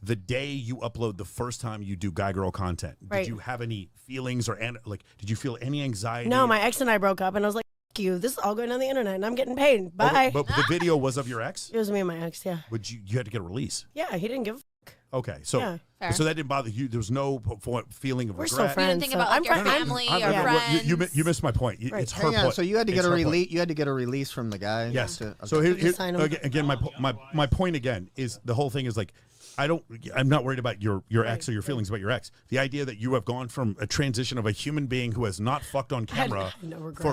the day you upload the first time you do guy girl content, did you have any feelings or did you feel any anxiety? No, my ex and I broke up, and I was like, "F you, this is all going on the internet, and I'm getting paid. Bye." But the video was of your ex? It was me and my ex, yeah. Would you had to get a release? Yeah, he didn't give a fuck. Okay, so so that didn't bother you. There was no feeling of We're regret. still friends. You didn't think about your family or friends. You missed my point. It's her point. So you had to get a release. You had to get a release from the guy. Yes. So here again, my point again is the whole thing is like, I'm not worried about your ex or your feelings about your ex. The idea that you have gone from a transition of a human being who has not fucked on camera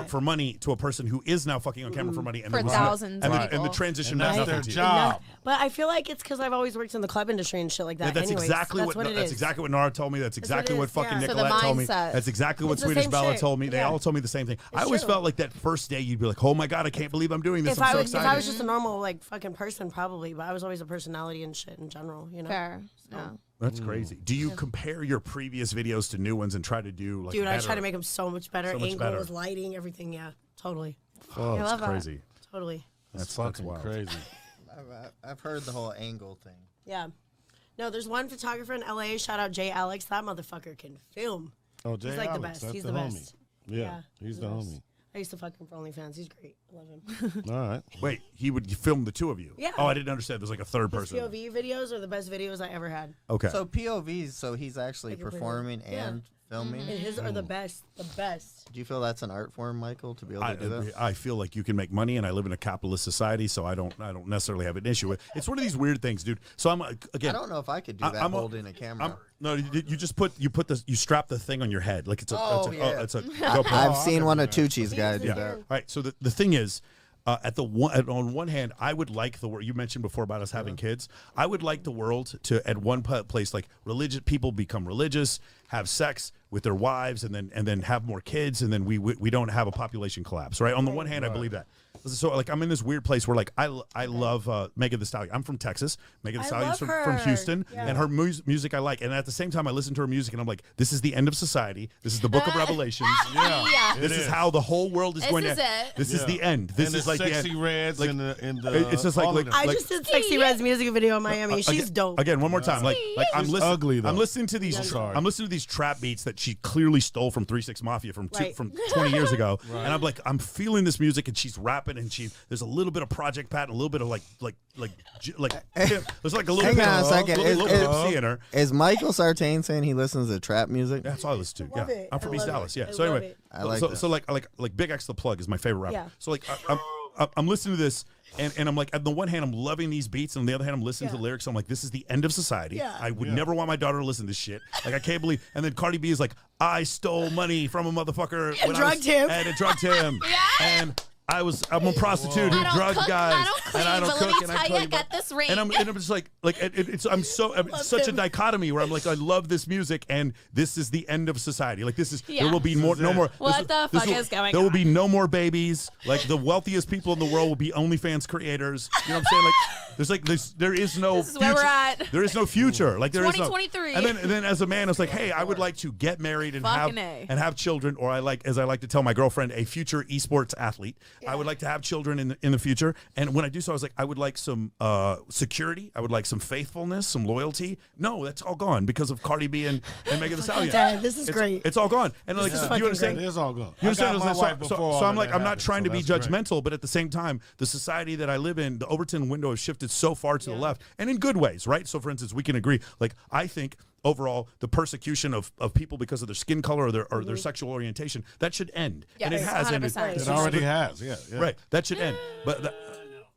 for money to a person who is now fucking on camera for money and for thousands of people. and the transition and meant that's nothing their to you. job. But I feel like it's because I've always worked in the club industry and shit like that. That's Anyways, exactly what it is. That's exactly what Nara told me. That's exactly what fucking yeah. Nicolette told me. mindset. That's exactly what It's the Swedish same Bella shit. told me. They all told me the same thing. I always felt like that first day you'd be like, "Oh my god, I can't believe I'm doing this. I'm so excited." If I was just a normal like fucking person, probably, but I was always a personality and shit in general, you know. Fair. No. That's crazy. Do you compare your previous videos to new ones and try to do like? Dude, I better? try to make them so much better. So much better. Angles, lighting, everything. Yeah, totally, Oh, I that's love that. crazy. totally. That's Fucking wild. crazy. I've heard the whole angle thing. Yeah. No, there's one photographer in LA. Shout out Jay Alex. That motherfucker can film. Oh, Jay He's like the Alex, best. that's He's the the homie. best. Yeah, he's the homie. I used to fuck him for OnlyFans. He's great. I love him. All right. Wait, he would film the two of you? Yeah. Oh, I didn't understand. There's like a third His person. POV videos are the best videos I ever had. Okay. So POVs. So he's actually Like a video. performing Yeah. and filming. And his are the best. The best. Do you feel that's an art form, Michael, to be able to do that? I feel like you can make money, and I live in a capitalist society, so I don't necessarily have an issue with. It's one of these weird things, dude. So I'm again. I don't know if I could do that holding a camera. No, you just you strap the thing on your head like it's a. yeah. it's a GoPro. I've seen one of Tucci's guys do Yeah. that. All right. So the thing is, on one hand, I would like the world. You mentioned before about us having kids. I would like the world to at one place like religious people become religious, have sex with their wives, and then have more kids, and then we don't have a population collapse. Right. On the one hand, I believe that. So like I'm in this weird place where like I love Megan Thee Stallion. I'm from Texas. Megan Thee Stallion's love from her. Houston, Yeah. and her music I like. And at the same time, I listen to her music, and I'm like, this is the end of society. This is the Book of Revelations. Yeah. This is how the whole world is going to. This is the end. This and is the like the Sexy end. Reds Like, and the it's just like- all of them. I just did Sexy Red's music video in Miami. She's dope. Again, one more time. Like I'm She's listening. ugly, though. I'm listening to these. sorry. I'm listening to these trap beats that she clearly stole from 3 6 Mafia from Right. from 20 years ago. And I'm like, I'm feeling this music, and she's rapping, and there's a little bit of Project Pat, and a little bit of like there's like a little Hang bit on a of second. little Pepsi in her. Is Michael Sartain saying he listens to trap music? That's all I listen to. Love Yeah, it. I'm from I East love Dallas. it. Yeah. I So love anyway, it. I like so that. like Big X the Plug is my favorite rapper. Yeah. So like I'm listening to this. And I'm like, on the one hand, I'm loving these beats, and on the other hand, I'm listening to the lyrics. I'm like, this is the end of society. Yeah. I would never want my daughter to listen to this shit. Like, I can't believe. And then Cardi B is like, I stole money from a motherfucker. And drugged him. And it drugged him. And I'm a prostitute who I don't drugged cook, guys. I don't clean, and I don't but cook. let me and I tell you, clean, I got this ring. And I'm just like I'm such a dichotomy where I'm like, I love this music, and this is the end of society. Like this is there will be no more. What the fuck is going There will on? be no more babies. Like the wealthiest people in the world will be OnlyFans creators. You know what I'm saying? Like there is no. This is where we're at. There is no future. Like there is no. 2023. And then as a man, I was like, hey, I would like to get married and Fucking A. have children, or as I like to tell my girlfriend, a future esports athlete. I would like to have children in the future. And when I do so, I was like, I would like some security. I would like some faithfulness, some loyalty. No, that's all gone because of Cardi B and Megan Thee Stallion. Dad, this is great. It's all gone. And like, is you fucking understand? It is all gone. You understand? I got my So- wife so, before so all I'm of like, that I'm not happened, trying so to be that's great. judgmental, but at the same time, the society that I live in, the Overton window has shifted so far to the left, and in good ways, right? So, for instance, we can agree. Like, I think overall, the persecution of people because of their skin color or their sexual orientation, that should end. And it Yes, has ended. 100%. It already has. Yeah. Right. That should end. But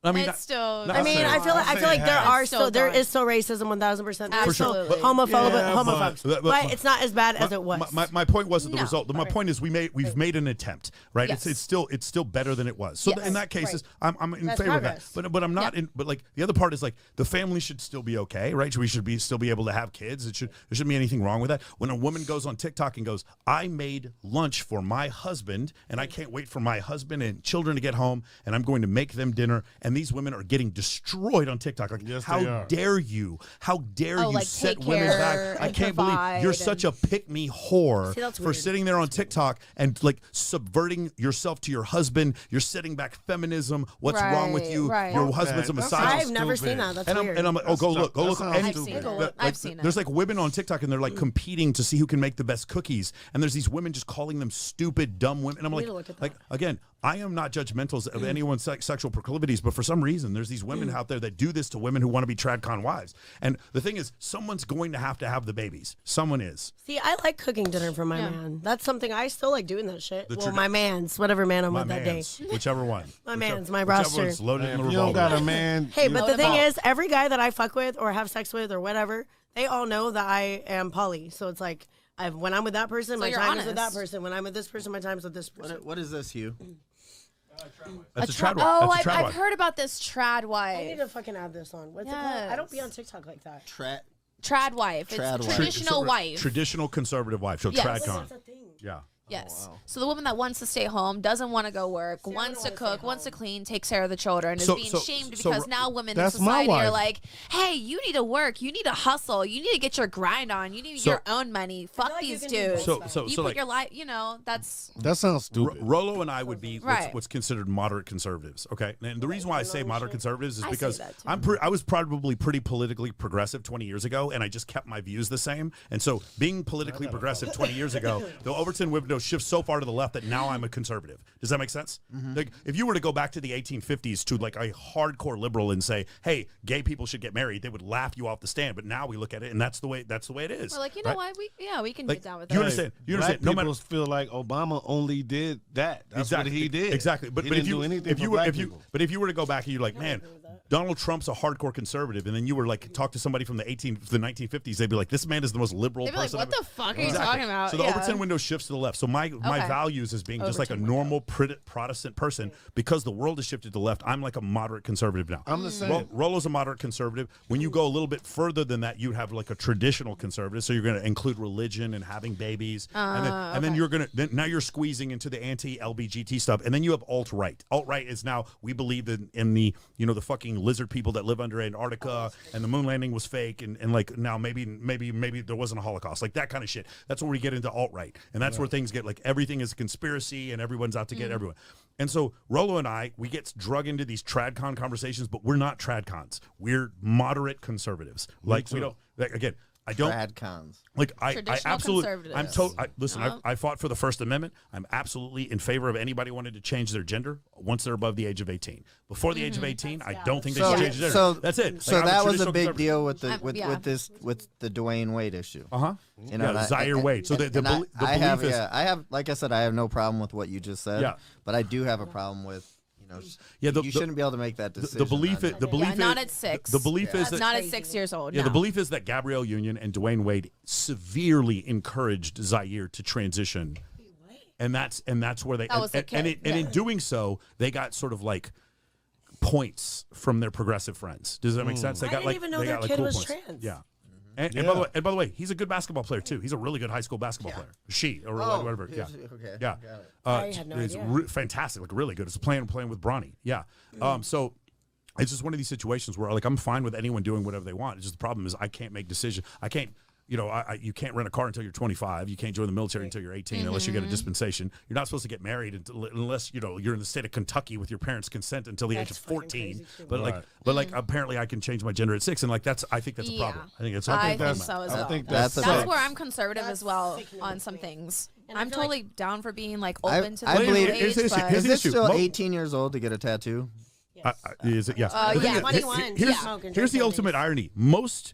I mean, It's still. not I mean, saying- I feel I'm like there are still there done. is still racism 1000%. There's still Absolutely. homophobes, but- but it's not as bad as it was. My point wasn't the No. result. My point is we've made an attempt, right? Yes. It's still better than it was. So Yes. in that case, I'm in That's favor progress. of that. But I'm not in. But like the other part is like the family should still be okay, right? We should still be able to have kids. There shouldn't be anything wrong with that. When a woman goes on TikTok and goes, I made lunch for my husband, and I can't wait for my husband and children to get home, and I'm going to make them dinner, and and these women are getting destroyed on TikTok. Like, Yes, how they are. dare you? How dare you like, set take women care back? I and can't believe you're provide such a pick-me whore See, that's for weird. sitting there on TikTok and like subverting yourself to your husband. You're setting back feminism. What's wrong with Right, you? right. Your Fuck husband's a that. That misogynist. I've never stupid. seen that. That's And weird. I'm like, oh, go look. That sounds I've stupid. seen it. Like, I've seen it. There's like women on TikTok and they're like competing to see who can make the best cookies. And there's these women just calling them stupid, dumb women. And I'm need to look at like, that. again, I am not judgmental of anyone's sexual proclivities, but for some reason, there's these women out there that do this to women who want to be TradCon wives. And the thing is, someone's going to have the babies. Someone is. See, I like cooking dinner for my Yeah. man. That's something I still like doing that shit. The Well, tradi- my man's, whatever man I'm My with that day. man's, whichever one. My man's, my Whichever roster. one's loaded in If the you don't revolver. got a man, Hey, you- but the Load 'em thing up. is, every guy that I fuck with or have sex with or whatever, they all know that I am poly. So it's like, when I'm with that person, my you're time is with that honest. person. When I'm with this person, my time's with this person. What is this, Hugh? That's a trad wife. Oh, That's a trad I've wife. heard about this trad I need wife. to fucking add this on. What's it called? I don't be on Yes. TikTok like that. Trad wife. Trad It's wife. traditional wife. Traditional conservative wife. So Yes. TradCon. That's a thing. Yeah. Yes. So the woman that wants to stay home, doesn't want to go work, I wants to don't wanna cook, stay wants to home. clean, takes care of the children, is So- being so- shamed so- because now women in That's my society are wife. like, hey, you need to work, you need to hustle, you need to get your grind on, you need So- your own money. Fuck like you these can do dudes. both So you so put like your life, that's that sounds stupid. Rollo and I would be Right. what's considered moderate conservatives. Okay, and the reason why I say moderate conservatives is I see because that too. I was probably pretty politically progressive 20 years ago, and I just kept my views the same. And so, being politically progressive 20 years ago, the Overton window shifts so far to the left that now I'm a conservative. Does that make sense? Like, if you were to go back to the 1850s to like a hardcore liberal and say, "Hey, gay people should get married," they would laugh you off the stand. But now we look at it, and that's the way it is. we're like, you know right? what, we can Like, get down with you that. understand? You Black understand? No people matter. feel like Obama only did that. That's what he did. Exactly. But he but didn't if you do anything if for you were black if you people. but if you were to go back and you're like, man, Donald Trump's a hardcore conservative, and then you were like talk to somebody from the 1950s, they'd be like, this man is the most liberal They'd be like, person. what ever. the fuck are you Exactly. talking about? So the Yeah. Overton window shifts to the left. So my Okay. values as being just like a normal Protestant person, because the world has shifted to the left. I'm like a moderate conservative now. I'm the same. Rollo's a moderate conservative. When you go a little bit further than that, you have like a traditional conservative. So you're going to include religion and having babies, and then you're going to now you're squeezing into the anti-LBGT stuff, and then you have alt-right. Alt-right is now we believe in the the fucking lizard people that live under Antarctica, and the moon landing was fake, and like now maybe there wasn't a Holocaust, like that kind of shit. That's where we get into alt-right, and that's where things get like everything is a conspiracy and everyone's out to get everyone. And so Rollo and I, we get drug into these TradCon conversations, but we're not TradCons. We're moderate conservatives. Like we too. don't. Like, again, I don't. Trad cons. Like I Traditional absolutely, conservatives. listen. I fought for the First Amendment. I'm absolutely in favor of anybody wanting to change their gender once they're above the age of 18. Before the age of 18, I don't think they should change their gender. So That's it. So Like, I'm that was a traditional big conservative. deal with the Dwayne Wade issue. Uh-huh. You know, Yeah, and I- Zaire and- Wade. So the and I- belief I have, is I have, like I said, I have no problem with what you just said. Yeah. But I do have a problem with, Yeah, you shouldn't be able to make that decision. the belief is on- the belief Yeah, is not at 6. The belief is That's that not at 6 years old. Yeah, no. the belief is that Gabrielle Union and Dwayne Wade severely encouraged Zaire to transition, and that's where they That was the and kid, in yeah. doing so, they got sort of like points from their progressive friends. Does that make sense? They I got didn't like even know they their got like kid cool was points. trans. Yeah. And by the way, he's a good basketball player too. He's a really good high school basketball player. She or whatever. Yeah. Okay. Yeah. got it. I had no it's idea. fantastic, like really good. It's playing with Bronny. Yeah. Mm. So it's just one of these situations where like I'm fine with anyone doing whatever they want. It's just the problem is I can't make decisions. I can't. You can't rent a car until you're 25. You can't join the military until you're 18 unless you get a dispensation. You're not supposed to get married unless you're in the state of Kentucky with your parents' consent until the age of That's fucking 14. crazy, too. But like apparently I can change my gender at 6, and like I think that's a problem. Yeah. I think it's I think that's- so as I well. think That's that's a- That's sick. where I'm conservative as well sickening on to some me. things. And I I'm feel like- totally down for being like I- open to I the believe- new here's age, the issue. but- Here's Is the it issue. still Mo- 18 years old to get a tattoo? Is it? Yeah. yeah, The thing is, 21. here's- Yeah. Smoking, Here's the drinking, ultimate irony. Most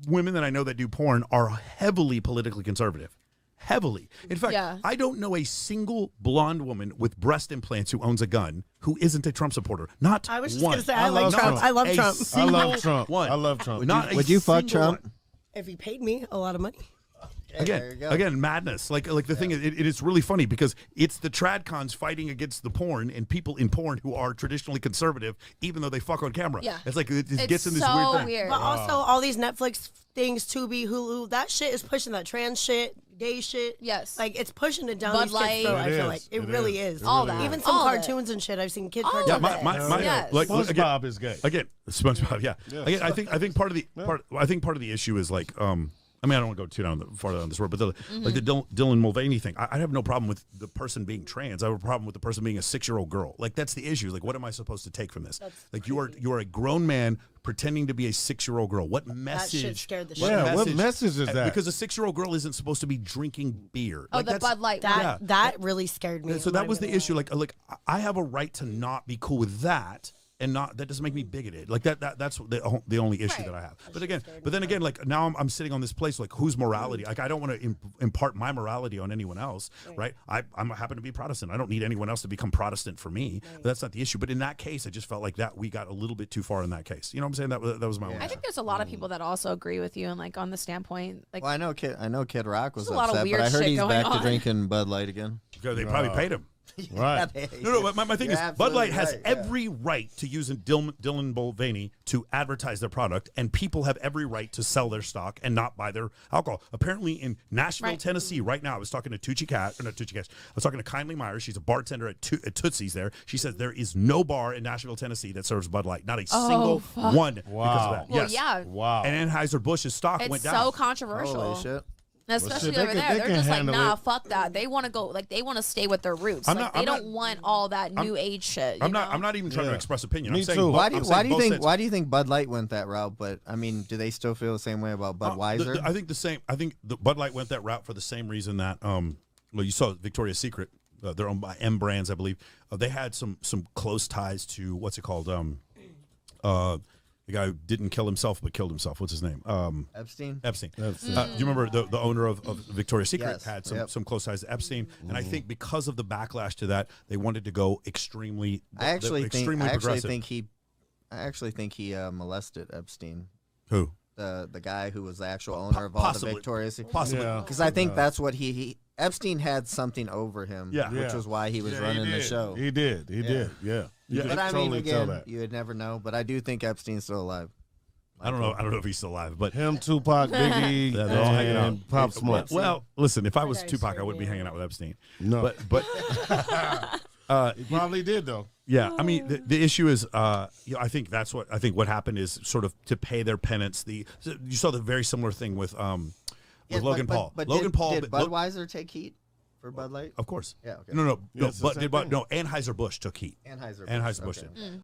women that I know that do porn are heavily politically conservative. Heavily. In fact, Yeah. I don't know a single blonde woman with breast implants who owns a gun who isn't a Trump supporter. Not I was just one. gonna say I I like love Trump. Trump. I love A Trump. I single love Trump. one. I love Trump. Not a Would you fuck single Trump? one. If he paid me a lot of money. There you go. Again, madness. Like the thing is, it is really funny because it's the tradcons fighting against the porn and people in porn who are traditionally conservative, even though they fuck on camera. Yeah. It's like it It's gets in this so weird thing. weird. But also all these Netflix things, Tubi, Hulu, that shit is pushing that trans shit. gay shit. Yes. Like it's pushing it down Bud these kids' throat. Light. I It feel is. like it It really is. is. It All really that. is. Even some All of it. cartoons and shit. I've seen kid All cartoons. of Yeah, it. my Yes. like SpongeBob is gay. again, SpongeBob. Yeah. Again, I think part of the I think part of the issue is like I mean, I don't want to go too far down this road, but like the Dylan Mulvaney thing, I have no problem with the person being trans. I have a problem with the person being a 6-year-old girl. Like that's the issue. Like, what am I supposed to take from this? Like you are a grown man pretending to be a 6-year-old girl. What message? shit scared the what shit out of me. What message is that? Because a 6-year-old girl isn't supposed to be drinking beer. Oh, Like, the that's- Bud Light. That one. that really scared me. so I'm that not was the gonna issue. lie. Like I have a right to not be cool with that, and not that doesn't make me bigoted. Like that's the only issue Right. that I have. But then again, like now I'm sitting on this place. Like whose morality? Like I don't want to impart my morality on anyone else, right? I happen to be Protestant. I don't need anyone else to become Protestant for me. But that's not the issue. But in that case, I just felt like that we got a little bit too far in that case. You know what I'm saying? That was my only I think there's a lot of people that also agree with you and like on the standpoint. Like Well, I know Kid Rock was There's a lot of upset, weird but I heard shit he's going back on. to drinking Bud Light again. because they probably paid him. Right. No, but my thing You're is, Bud Light absolutely has right, yeah. every right to use Dylan Mulvaney to advertise their product, and people have every right to sell their stock and not buy their alcohol. Apparently, in Nashville, Right. Tennessee, right now, I was talking to Tucci Cat, or not Tucci Cat, I was talking to Kindly Myers. She's a bartender at Tootsie's there. She says there is no bar in Nashville, Tennessee that serves Bud Light. Not a single one because of Wow. that. well, yes. yeah, Wow. And Anheuser-Busch's stock it's went so down. controversial. Holy shit. Especially shit, they over can- there, they they're can just like, handle nah, it. fuck that. They want to go, like, they want to stay with their roots. I'm Like, not- they I'm don't not- want all that new age shit. I'm you not. know? I'm not even trying to Yeah. express opinion. Me I'm saying too. both- Why do I'm you, saying why do you both think sides. why do you think Bud Light went that route? But I mean, do they still feel the same way about Budweiser? I think the same. I think the Bud Light went that route for the same reason that well, you saw Victoria's Secret. They're owned by M Brands, I believe. They had some close ties to what's it called? The guy who didn't kill himself but killed himself. What's his name? Epstein. Epstein. Do you remember the owner of Victoria's Secret Yes. had Yep. some close ties to Epstein, and I think because of the backlash to that, they wanted to go extremely. I actually progressive. think he molested Epstein, Who? the guy who was the actual owner of all possibly. the Victoria's Secret. Possibly. Yeah. Because I think that's what he Epstein had something over him, Yeah. which was why he was Yeah, running he the did. show. He did. He did. Yeah. You could But I totally mean, tell again, that. you would never know. But I do think Epstein's still alive. I don't know. I don't know if he's still alive, but Him, Tupac, Biggie, Yeah, they're all hanging out. and Pop Smoke. well, listen. If I was guy's Tupac, I scary, wouldn't be yeah. hanging out with Epstein. No. But He probably did though. yeah, I mean, the issue is, I think that's what what happened is sort of to pay their penance. You saw the very similar thing with Logan Paul. But Logan Paul, did but Budweiser take heat for Bud Light? of course. Yeah, okay. No, Yeah, it's the but same but thing. no. Anheuser-Busch took heat. Anheuser-Busch. Anheuser-Busch okay. did.